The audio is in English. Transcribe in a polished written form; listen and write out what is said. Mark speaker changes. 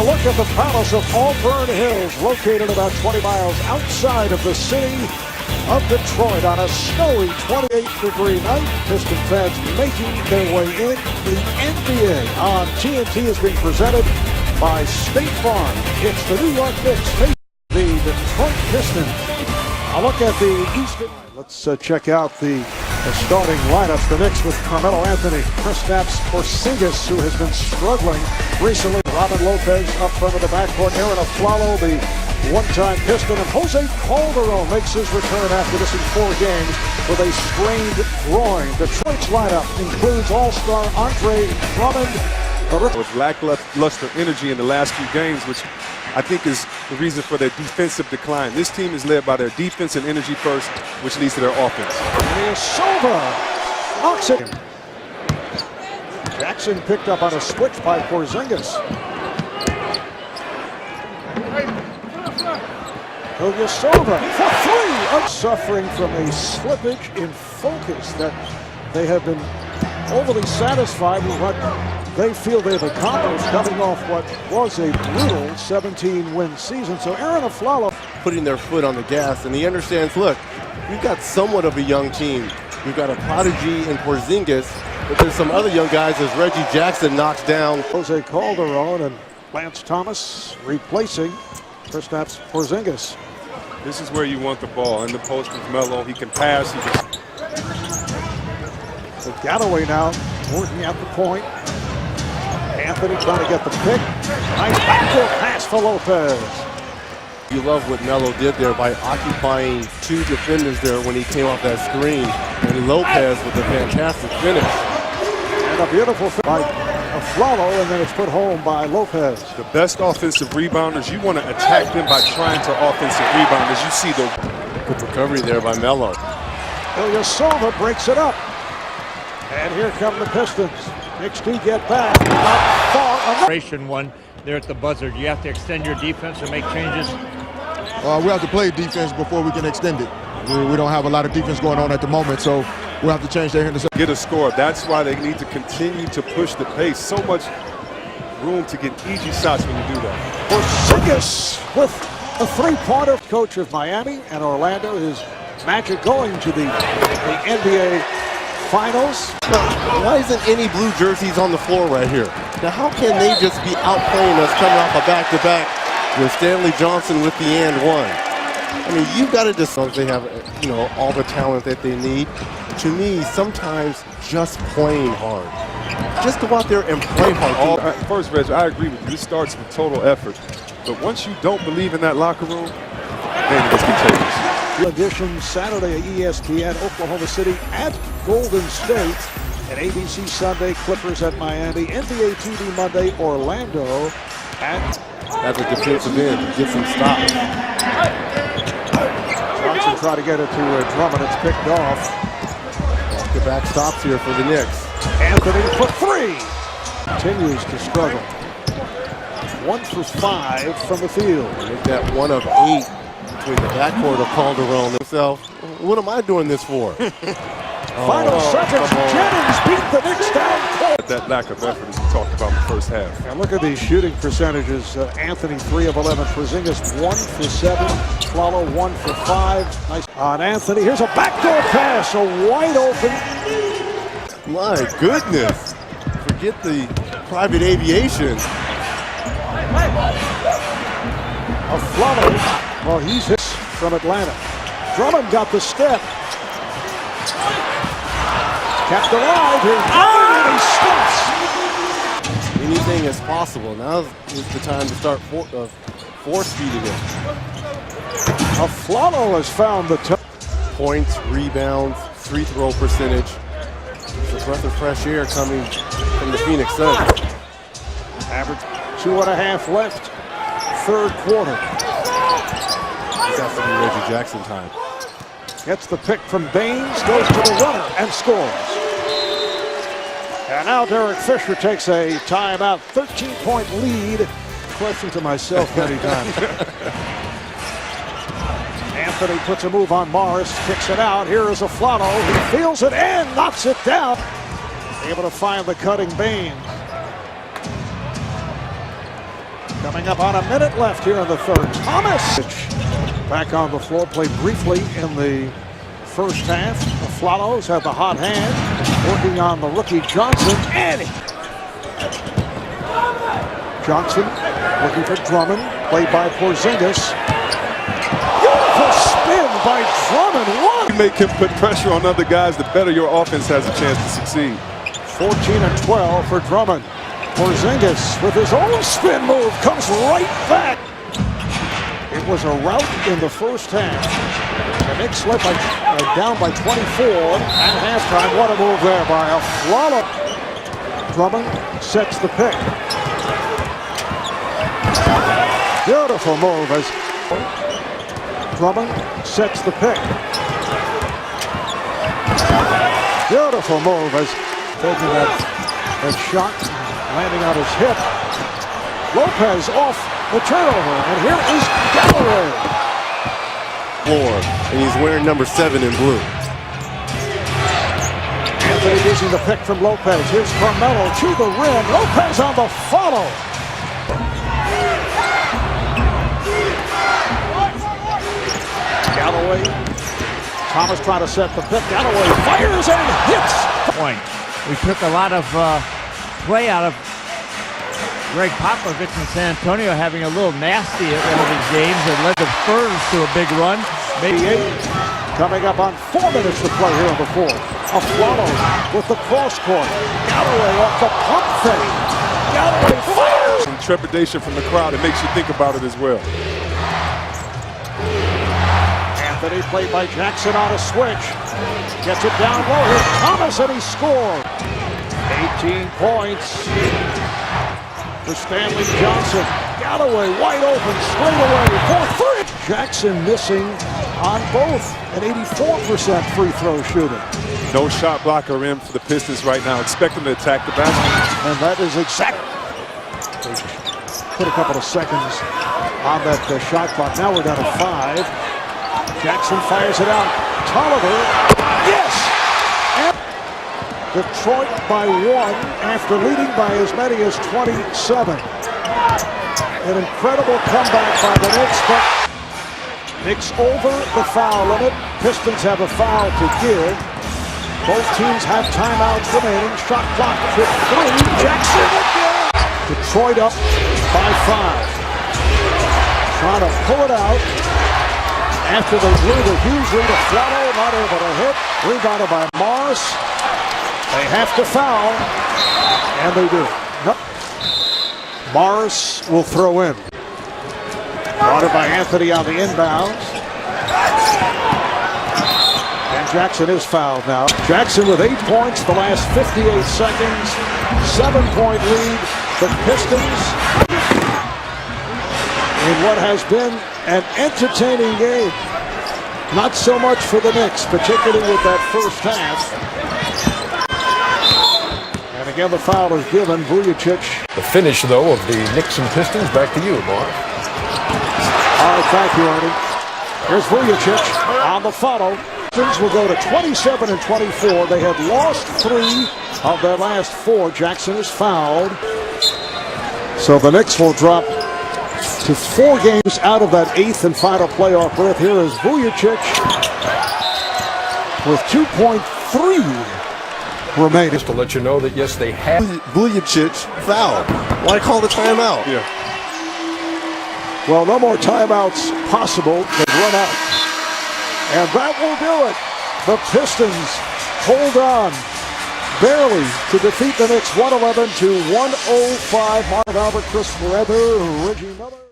Speaker 1: look at the Palace of Auburn Hills, located about 20 miles outside of the city of Detroit on a snowy 28-degree night. Piston fans making their way in. The NBA on TNT is being presented by State Farm. It's the New York Knicks facing the Detroit Pistons. A look at the Eastern. Let's check out the starting lineups. The Knicks with Carmelo Anthony, Kristaps Porzingis, who has been struggling recently. Robin Lopez up front of the backcourt. Aaron Aflalo, the one-time Piston, and Jose Calderon makes his return after missing 4 games with a sprained groin. Detroit's lineup includes all-star Andre Drummond.
Speaker 2: With lackluster energy in the last few games, which I think is the reason for their defensive decline. This team is led by their defense and energy first, which leads to their offense.
Speaker 1: Silva knocks it. Jackson picked up on a switch by Porzingis. Silva for 3. Suffering from a slippage in focus that they have been overly satisfied with what they feel they've accomplished, coming off what was a brutal 17-win season. So Aaron Aflalo
Speaker 3: putting their foot on the gas, and he understands, look, we've got somewhat of a young team. We've got a prodigy in Porzingis, but there's some other young guys as Reggie Jackson knocks down
Speaker 1: Jose Calderon and Lance Thomas replacing Kristaps Porzingis.
Speaker 2: This is where you want the ball in the post with Melo. He can pass. He can...
Speaker 1: So Galloway now working at the point. Anthony trying to get the pick. Nice backdoor pass for Lopez.
Speaker 3: You love what Melo did there by occupying 2 defenders there when he came off that screen. And Lopez with a fantastic finish.
Speaker 1: And a beautiful finish by Aflalo, and then it's put home by Lopez.
Speaker 2: The best offensive rebounders, you want to attack them by trying to offensive rebound. As you see the
Speaker 3: good recovery there by Melo.
Speaker 1: Silva breaks it up. And here come the Pistons. Knicks do get back. Not far.
Speaker 4: One there at the buzzer. Do you have to extend your defense or make changes?
Speaker 5: We have to play defense before we can extend it. We don't have a lot of defense going on at the moment, so we'll have to change that here in the second.
Speaker 2: Get a score. That's why they need to continue to push the pace. So much room to get easy shots when you do that.
Speaker 1: Porzingis with a 3-pointer. Coach of Miami and Orlando is Magic going to the NBA Finals.
Speaker 3: Why isn't any blue jerseys on the floor right here? Now, how can they just be outplaying us coming off a back-to-back with Stanley Johnson with the and one? I mean, you've got to just, they have, all the talent that they need. To me, sometimes just playing hard. Just go out there and play hard.
Speaker 2: First, Reg, I agree with you. This starts with total effort. But once you don't believe in that locker room, then it's contagious.
Speaker 1: Edition Saturday at ESPN, Oklahoma City at Golden State, and ABC Sunday, Clippers at Miami, NBA TV Monday, Orlando at
Speaker 3: a defensive end, get some stops.
Speaker 1: Johnson trying to get it to Drummond. It's picked off.
Speaker 3: Back-to-back stops here for the Knicks.
Speaker 1: Anthony for 3. Continues to struggle. 1 for 5 from the field.
Speaker 3: Make that 1 of 8. Between the backcourt of Calderon himself. What am I doing this for?
Speaker 1: Final seconds. Jennings beat the Knicks down court.
Speaker 2: That lack of effort as we talked about in the first half.
Speaker 1: And look at these shooting percentages. Anthony 3 of 11. Porzingis 1 for 7. Flalo 1 for 5. Nice on Anthony. Here's a backdoor pass. A wide open.
Speaker 3: My goodness. Forget the private aviation.
Speaker 1: Flalo. Well, he's hit from Atlanta. Drummond got the step. Kept alive here. And he stops.
Speaker 3: Anything is possible. Now is the time to start force feeding it.
Speaker 1: Aflalo has found the
Speaker 3: points, rebounds, free throw percentage. It's a breath of fresh air coming from the Phoenix Suns.
Speaker 1: Average 2.5 left. 3rd quarter.
Speaker 3: This has to be Reggie Jackson time.
Speaker 1: Gets the pick from Baines, goes to the runner, and scores. And now Derek Fisher takes a timeout, 13-point lead. Question to myself many times. Anthony puts a move on Morris, kicks it out. Here is Aflalo. He feels it and knocks it down. Able to find the cutting Baines. Coming up on a minute left here in the third. Thomas back on the floor, played briefly in the first half. The Flowers have the hot hand, working on the rookie Johnson. And Johnson looking for Drummond, played by Porzingis. Beautiful spin by Drummond. What?
Speaker 2: You make him put pressure on other guys, the better your offense has a chance to succeed.
Speaker 1: 14 and 12 for Drummond. Porzingis with his own spin move comes right back. It was a rout in the first half. The Knicks led down by 24 at halftime. What a move there by a Flalo. Drummond sets the pick. Beautiful move as Drummond sets the pick. Beautiful move as taking that shot, landing on his hip. Lopez off the turnover, and here is Galloway.
Speaker 3: Floor, and he's wearing number 7 in blue.
Speaker 1: Anthony using the pick from Lopez. Here's Carmelo to the rim. Lopez on the follow. Galloway. Thomas trying to set the pick. Galloway fires and hits.
Speaker 4: Point. We took a lot of play out of Greg Popovich in San Antonio, having a little nasty at one of his games and led the Spurs to a big run.
Speaker 1: Maybe 8. Coming up on 4 minutes to play here in the fourth. A Flalo with the cross court. Galloway off the pump fake. Galloway fires.
Speaker 2: Some trepidation from the crowd. It makes you think about it as well.
Speaker 1: Anthony played by Jackson on a switch. Gets it down low. Here's Thomas and he scored. 18 points for Stanley Johnson. Galloway wide open straight away for 3. Jackson missing on both. An 84% free throw shooter.
Speaker 2: No shot blocker in for the Pistons right now. Expect them to attack the basket.
Speaker 1: And that is exact. Put a couple of seconds on that shot clock. Now we're down to 5. Jackson fires it out. Tolliver. Yes! And Detroit by 1 after leading by as many as 27. An incredible comeback by the Knicks, but Knicks over the foul limit. Pistons have a foul to give. Both teams have timeouts remaining. Shot clock to 3. Jackson again. Detroit up by 5. Trying to pull it out. After they blew the huge lead, a Flalo not able to hit. Rebounded by Morris. They have to foul, and they do. Nope. Morris will throw in. Brought it by Anthony on the inbounds. And Jackson is fouled now. Jackson with 8 points the last 58 seconds. 7-point lead. The Pistons in what has been an entertaining game. Not so much for the Knicks, particularly with that first half. And again, the foul is given. Vujacic.
Speaker 6: The finish, though, of the Knicks and Pistons. Back to you, Mark.
Speaker 1: All right, thank you, Ernie. Here's Vujacic on the follow. Pistons will go to 27 and 24. They have lost 3 of their last 4. Jackson is fouled. So the Knicks will drop to 4 games out of that 8th and final playoff berth. Here is Vujacic with 2.3 remaining.
Speaker 6: Just to let you know that, yes, they have.
Speaker 3: Vujacic fouled. Why call the timeout?
Speaker 2: Yeah.
Speaker 1: Well, no more timeouts possible. They've run out. And that will do it. The Pistons hold on barely to defeat the Knicks 111 to 105. Mark Albert, Chris Forever, Reggie Miller.